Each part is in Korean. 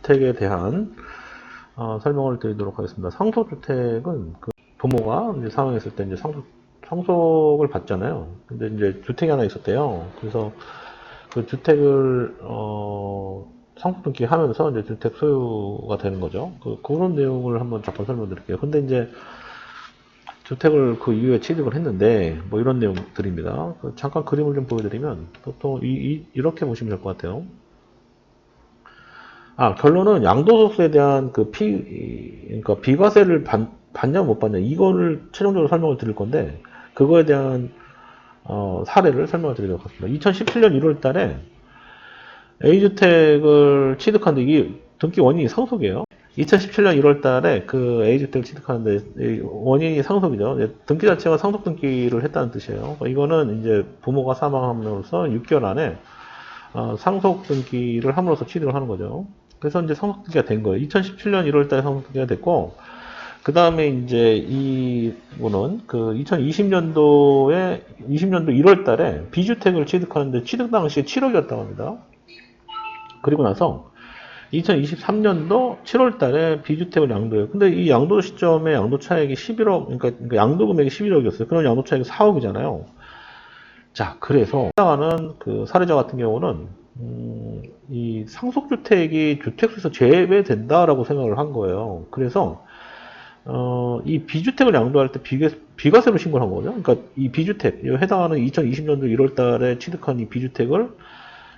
상속주택에 대한 설명을 드리도록 하겠습니다. 상속주택은 그 부모가 이제 사망했을 때 이제 상속을 받잖아요. 근데 이제 주택이 하나 있었대요. 그래서 그 주택을 상속등기 하면서 이제 주택 소유가 되는 거죠. 그런 내용을 한번 잠깐 설명드릴게요. 근데 이제 주택을 그 이후에 취득을 했는데 뭐 이런 내용들입니다. 잠깐 그림을 좀 보여드리면 보통 이렇게 보시면 될 것 같아요. 결론은 양도소득세에 대한 그러니까 비과세를 받냐 못 받냐 이거를 최종적으로 설명을 드릴 건데 그거에 대한 사례를 설명을 드리도록 하겠습니다. 2017년 1월 달에 A주택을 취득하는데 이게 등기 원인이 상속이에요. 2017년 1월 달에 그 A주택을 취득하는데 원인이 상속이죠. 등기 자체가 상속 등기를 했다는 뜻이에요. 이거는 이제 부모가 사망함으로써 6개월 안에 상속 등기를 함으로써 취득을 하는 거죠. 그래서 이제 상속 등기가 된 거예요. 2017년 1월 달에 상속 등기가 됐고, 그 다음에 이제 이분은 그 2020년도 1월 달에 B주택을 취득하는데 취득 당시에 7억이었다고 합니다. 그리고 나서 2023년도 7월 달에 B주택을 양도해요. 근데 이 양도 시점에 양도 차액이 11억, 그러니까 양도 금액이 11억이었어요. 그런 양도 차액이 4억이잖아요. 자, 그래서 해당하는 그 사례자 같은 경우는 이 상속주택이 주택수에서 제외된다라고 생각을 한 거예요. 그래서 이 B주택을 양도할 때 비과세로 신고를 한 거거든요. 그러니까 이 B주택, 해당하는 2020년도 1월 달에 취득한 이 B주택을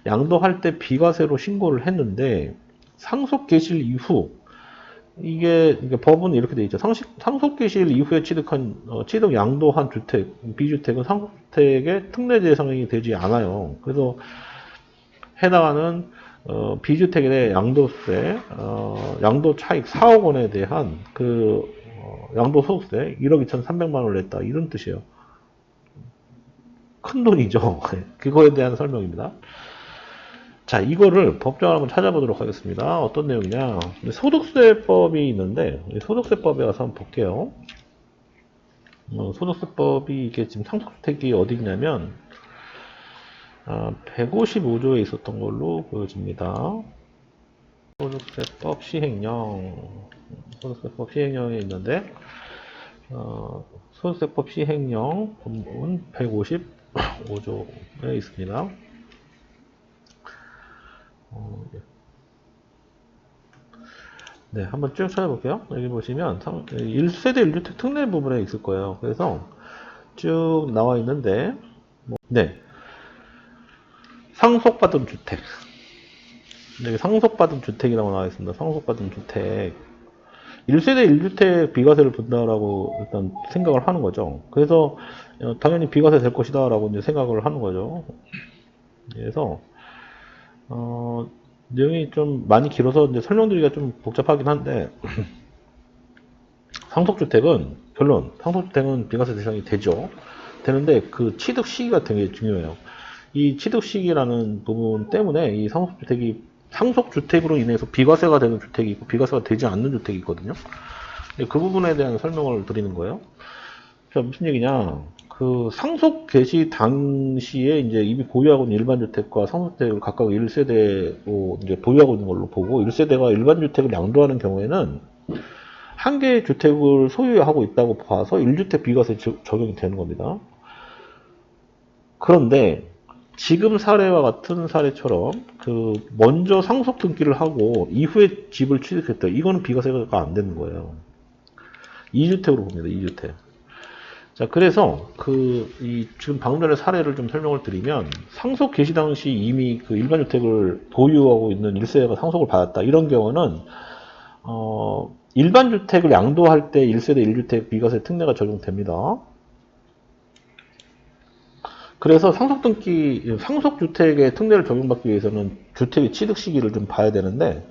양도할 때 비과세로 신고를 했는데 상속 개시 이후 이게 법은 이렇게 돼 있죠. 상속 개시일 이후에 취득 양도한 주택, B주택은 상속주택의 특례 대상이 되지 않아요. 그래서 해당하는 B주택에 대해 양도세, 양도 차익 4억 원에 대한 양도소득세 1억 2,300만 원을 냈다. 이런 뜻이에요. 큰 돈이죠. 그거에 대한 설명입니다. 자, 이거를 법정을 한번 찾아보도록 하겠습니다. 어떤 내용이냐. 소득세법이 있는데, 소득세법에 가서 한번 볼게요. 소득세법이 이게 지금 상속주택이 어디 있냐면, 155조에 있었던 걸로 보여집니다. 소득세법 시행령에 있는데, 소득세법 시행령 본문 155조에 있습니다. 네, 한번 쭉 찾아볼게요. 여기 보시면 1세대 1주택 특례 부분에 있을 거예요. 그래서 쭉 나와 있는데, 네, 상속받은 주택. 여기 상속받은 주택이라고 나와 있습니다. 상속받은 주택. 1세대 1주택 비과세를 분다라고 일단 생각을 하는 거죠. 그래서 당연히 비과세 될 것이다 라고 이제 생각을 하는 거죠. 그래서 내용이 좀 많이 길어서 이제 설명드리기가 좀 복잡하긴 한데 상속주택은 비과세 대상이 되는데 그 취득 시기가 되게 중요해요. 이 취득 시기라는 부분 때문에 이 상속주택으로 인해서 비과세가 되는 주택이 있고 비과세가 되지 않는 주택이 있거든요. 그 부분에 대한 설명을 드리는 거예요. 자, 무슨 얘기냐? 그 상속 개시 당시에 이제 이미 보유하고 있는 일반 주택과 상속주택을 각각 1세대로 이제 보유하고 있는 걸로 보고 1세대가 일반 주택을 양도하는 경우에는 한 개의 주택을 소유하고 있다고 봐서 1주택 비과세 적용이 되는 겁니다. 그런데 지금 사례와 같은 사례처럼 먼저 상속 등기를 하고 이후에 집을 취득했다. 이거는 비과세가 안 되는 거예요. 2주택으로 봅니다. 2주택. 자, 그래서 지금 방금 전에 사례를 좀 설명을 드리면 상속 개시 당시 이미 그 일반 주택을 보유하고 있는 1세대가 상속을 받았다. 이런 경우는 일반 주택을 양도할 때 1세대 1주택 비과세 특례가 적용됩니다. 그래서 상속주택의 특례를 적용받기 위해서는 주택의 취득 시기를 좀 봐야 되는데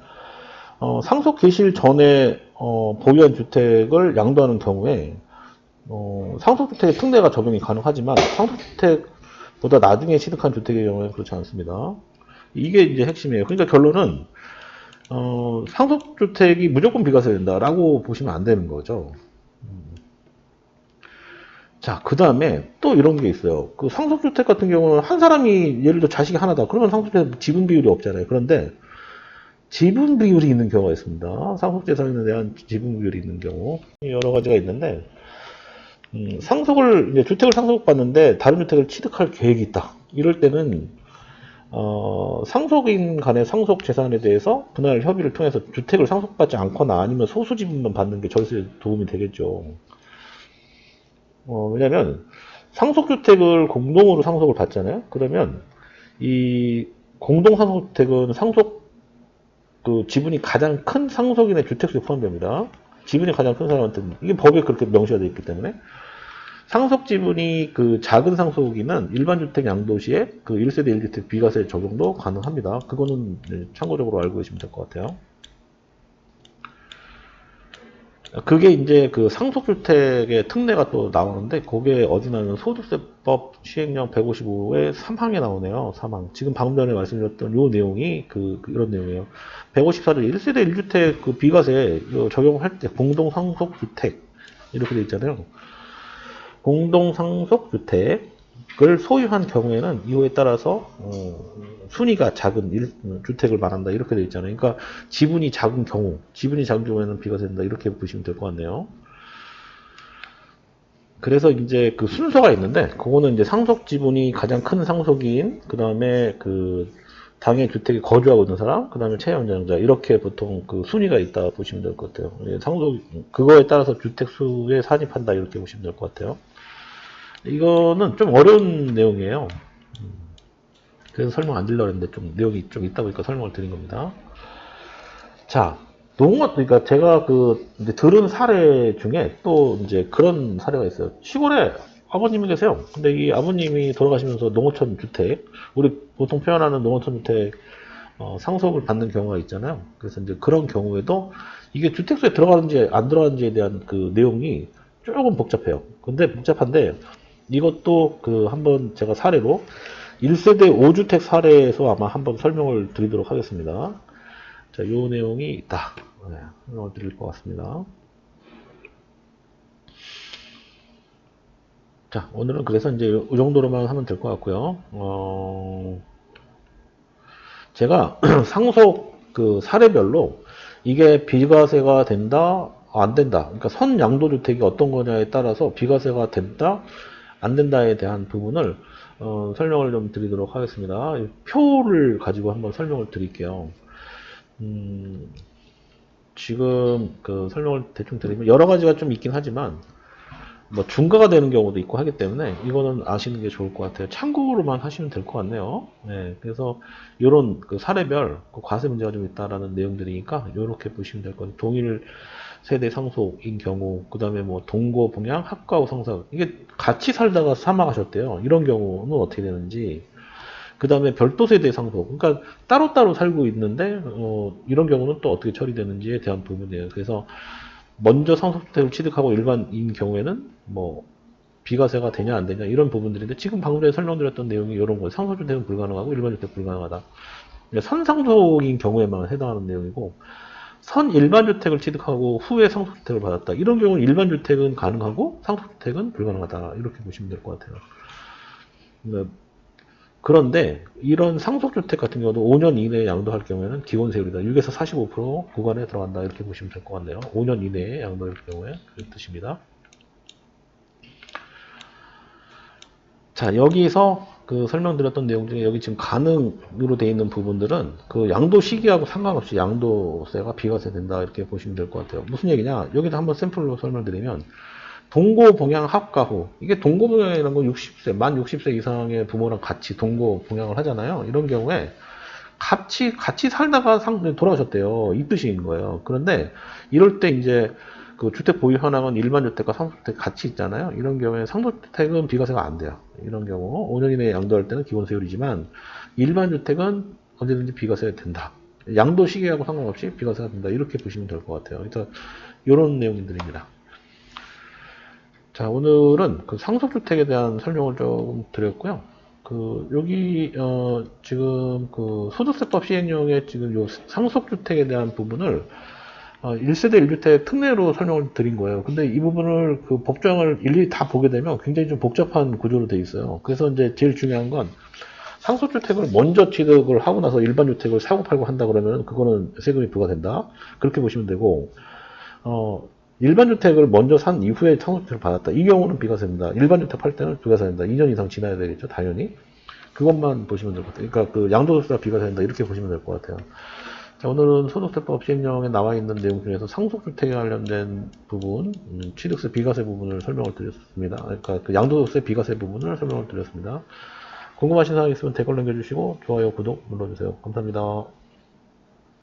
상속 개시일 전에 보유한 주택을 양도하는 경우에 상속주택의 특례가 적용이 가능하지만 상속주택보다 나중에 취득한 주택의 경우에는 그렇지 않습니다. 이게 이제 핵심이에요. 그러니까 결론은 상속주택이 무조건 비과세 된다라고 보시면 안 되는 거죠. 자, 그 다음에 또 이런 게 있어요. 그 상속주택 같은 경우는 한 사람이 예를 들어 자식이 하나다. 그러면 상속주택 지분 비율이 없잖아요. 그런데 지분 비율이 있는 경우가 있습니다. 상속재산에 대한 지분 비율이 있는 경우 여러 가지가 있는데 이제 주택을 상속받는데 다른 주택을 취득할 계획이 있다. 이럴 때는 상속인 간의 상속 재산에 대해서 분할 협의를 통해서 주택을 상속받지 않거나 아니면 소수 지분만 받는 게 절세에 도움이 되겠죠. 왜냐면 상속주택을 공동으로 상속을 받잖아요. 그러면 이 공동상속주택은 상속 그 지분이 가장 큰 상속인의 주택수에 포함됩니다. 지분이 가장 큰 사람한테는 이게 법에 그렇게 명시가 되어 있기 때문에 상속 지분이 그 작은 상속인은 일반 주택 양도 시에 그 1세대 1주택 비과세 적용도 가능합니다. 그거는 참고적으로 알고 계시면 될 것 같아요. 그게 이제 그 상속주택의 특례가 또 나오는데, 그게 어디 나오면 소득세법 시행령 155의 3항에 나오네요. 3항. 지금 방금 전에 말씀드렸던 요 내용이 이런 내용이에요. 154조 1세대 1주택 그 비과세 적용할 때 공동상속주택 이렇게 돼 있잖아요. 공동상속주택을 소유한 경우에는 이유에 따라서 순위가 작은 주택을 말한다 이렇게 되어 있잖아요. 그러니까 지분이 작은 경우에는 비과세 된다 이렇게 보시면 될 것 같네요. 그래서 이제 그 순서가 있는데, 그거는 이제 상속 지분이 가장 큰 상속인, 그 다음에 그 당해 주택에 거주하고 있는 사람, 그 다음에 채연장자, 이렇게 보통 그 순위가 있다 보시면 될 것 같아요. 그거에 따라서 주택 수에 산입한다 이렇게 보시면 될 것 같아요. 이거는 좀 어려운 내용이에요. 그래서 설명 안 드리려고 했는데 좀 내용이 좀 있다 보니까 설명을 드린 겁니다. 자, 그러니까 제가 이제 들은 사례 중에 또 이제 그런 사례가 있어요. 시골에 아버님이 계세요. 근데 이 아버님이 돌아가시면서 농어촌 주택, 우리 보통 표현하는 농어촌 주택 상속을 받는 경우가 있잖아요. 그래서 이제 그런 경우에도 이게 주택수에 들어가는지 안 들어가는지에 대한 그 내용이 조금 복잡해요. 근데 복잡한데 이것도 한번 제가 사례로 1세대 5주택 사례에서 아마 한번 설명을 드리도록 하겠습니다. 자, 요 내용이 있다. 네, 설명을 드릴 것 같습니다. 자, 오늘은 그래서 이제 이 정도로만 하면 될 것 같고요. 제가 상속 사례별로 이게 비과세가 된다, 안 된다. 그러니까 선 양도주택이 어떤 거냐에 따라서 비과세가 된다, 안 된다에 대한 부분을 설명을 좀 드리도록 하겠습니다. 표를 가지고 한번 설명을 드릴게요. 지금 설명을 대충 드리면 여러 가지가 좀 있긴 하지만 뭐 중과가 되는 경우도 있고 하기 때문에 이거는 아시는 게 좋을 것 같아요. 참고로만 하시면 될 것 같네요. 네, 그래서 이런 사례별 과세 문제가 좀 있다라는 내용들이니까 이렇게 보시면 될 것 같아요. 동일 세대 상속인 경우, 그 다음에 뭐 동거 분양, 합가후 상속, 이게 같이 살다가 사망하셨대요. 이런 경우는 어떻게 되는지, 그 다음에 별도 세대 상속, 그러니까 따로따로 살고 있는데 이런 경우는 또 어떻게 처리되는지에 대한 부분이에요. 그래서 먼저 상속주택을 취득하고 일반인 경우에는 뭐 비과세가 되냐 안 되냐 이런 부분들인데, 지금 방금 전에 설명드렸던 내용이 이런 거예요. 상속주택은 불가능하고 일반주택 불가능하다. 선상속인 경우에만 해당하는 내용이고, 선 일반주택을 취득하고 후에 상속주택을 받았다. 이런 경우는 일반주택은 가능하고 상속주택은 불가능하다. 이렇게 보시면 될 것 같아요. 그런데 이런 상속주택 같은 경우도 5년 이내에 양도할 경우에는 기본세율이다. 6에서 45% 구간에 들어간다. 이렇게 보시면 될 것 같네요. 5년 이내에 양도할 경우에 그런 뜻입니다. 자, 여기서 설명드렸던 내용 중에 여기 지금 가능으로 되어 있는 부분들은 양도 시기하고 상관없이 양도세가 비과세 된다. 이렇게 보시면 될 것 같아요. 무슨 얘기냐? 여기도 한번 샘플로 설명드리면, 동거 봉양 합가후, 이게 동거 봉양이라는 건 60세, 만 60세 이상의 부모랑 같이 동거 봉양을 하잖아요. 이런 경우에 같이 살다가 돌아가셨대요. 이 뜻인 거예요. 그런데 이럴 때 이제 주택 보유 현황은 일반주택과 상속주택 같이 있잖아요. 이런 경우에 상속주택은 비과세가 안 돼요. 이런 경우 5년 이내에 양도할 때는 기본세율이지만 일반주택은 언제든지 비과세가 된다. 양도 시기하고 상관없이 비과세가 된다. 이렇게 보시면 될 것 같아요. 그래서 이런 내용들입니다. 자, 오늘은 상속주택에 대한 설명을 좀 드렸고요. 여기 지금 소득세법 시행령에 지금 요 상속주택에 대한 부분을 1세대 1주택 특례로 설명을 드린 거예요. 근데 이 부분을 법조항을 일일이 다 보게 되면 굉장히 좀 복잡한 구조로 되어 있어요. 그래서 이제 제일 중요한 건 상속주택을 먼저 취득을 하고 나서 일반 주택을 사고 팔고 한다 그러면 그거는 세금이 부과된다. 그렇게 보시면 되고, 일반 주택을 먼저 산 이후에 상속주택을 받았다. 이 경우는 비과세입니다. 일반 주택 팔 때는 비과세입니다. 2년 이상 지나야 되겠죠, 당연히. 그것만 보시면 될 것 같아요. 그러니까 그 양도소득세가 비과세된다. 이렇게 보시면 될 것 같아요. 자, 오늘은 소득세법 시행령에 나와 있는 내용 중에서 상속주택에 관련된 부분, 취득세 비과세 부분을 설명을 드렸습니다. 그러니까 그 양도소득세 비과세 부분을 설명을 드렸습니다. 궁금하신 사항 있으면 댓글 남겨주시고 좋아요, 구독 눌러주세요. 감사합니다.